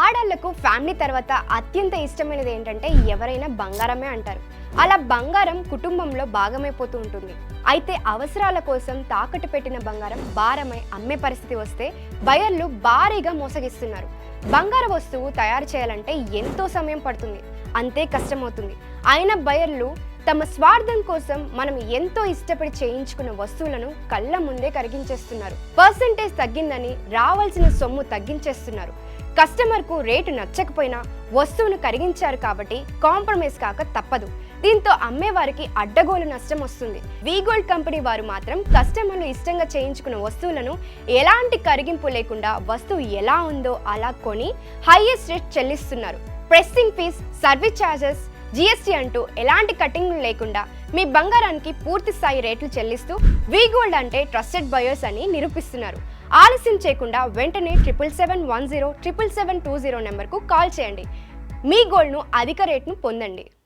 ఆడళ్లకు family తర్వాత అత్యంత ఇష్టమైనది ఏంటంటే ఎవరైనా బంగారమే అంటారు. అలా బంగారం కుటుంబంలో భాగమైపోతూ ఉంటుంది. అయితే అవసరాల కోసం తాకట్టు పెట్టిన బంగారం భారమై అమ్మే పరిస్థితి వస్తే బయర్లు భారీగా మోసగిస్తున్నారు. బంగారు వస్తువు తయారు చేయాలంటే ఎంతో సమయం పడుతుంది, అంతే కష్టమవుతుంది. అయినా బయర్లు తమ స్వార్థం కోసం మనం ఎంతో ఇష్టపడి చేయించుకున్న వస్తువులను కళ్ళ ముందే కరిగించేస్తున్నారు. పర్సంటేజ్ తగ్గిందని రావాల్సిన సొమ్ము తగ్గించేస్తున్నారు. కస్టమర్కు రేటు నచ్చకపోయినా వస్తువును కరిగించారు కాబట్టి కాంప్రమైజ్ కాక తప్పదు. దీంతో అమ్మేవారికి అడ్డగోలు నష్టం వస్తుంది. వీగోల్డ్ కంపెనీ వారు మాత్రం కస్టమర్లు ఇష్టంగా చేయించుకున్న వస్తువులను ఎలాంటి కరిగింపు లేకుండా వస్తువు ఎలా ఉందో అలా కొని హైయెస్ట్ రేట్ చెల్లిస్తున్నారు. Pressing fees, service charges, GST అంటూ ఎలాంటి కటింగ్లు లేకుండా మీ బంగారానికి పూర్తి స్థాయి రేట్లు చెల్లిస్తూ వీగోల్డ్ అంటే ట్రస్టెడ్ బయర్స్ అని నిరూపిస్తున్నారు. ఆలస్యం చేయకుండా వెంటనే 77710 77720 నెంబర్కు కాల్ చేయండి. మీ గోల్డ్ను అధిక రేట్ను పొందండి.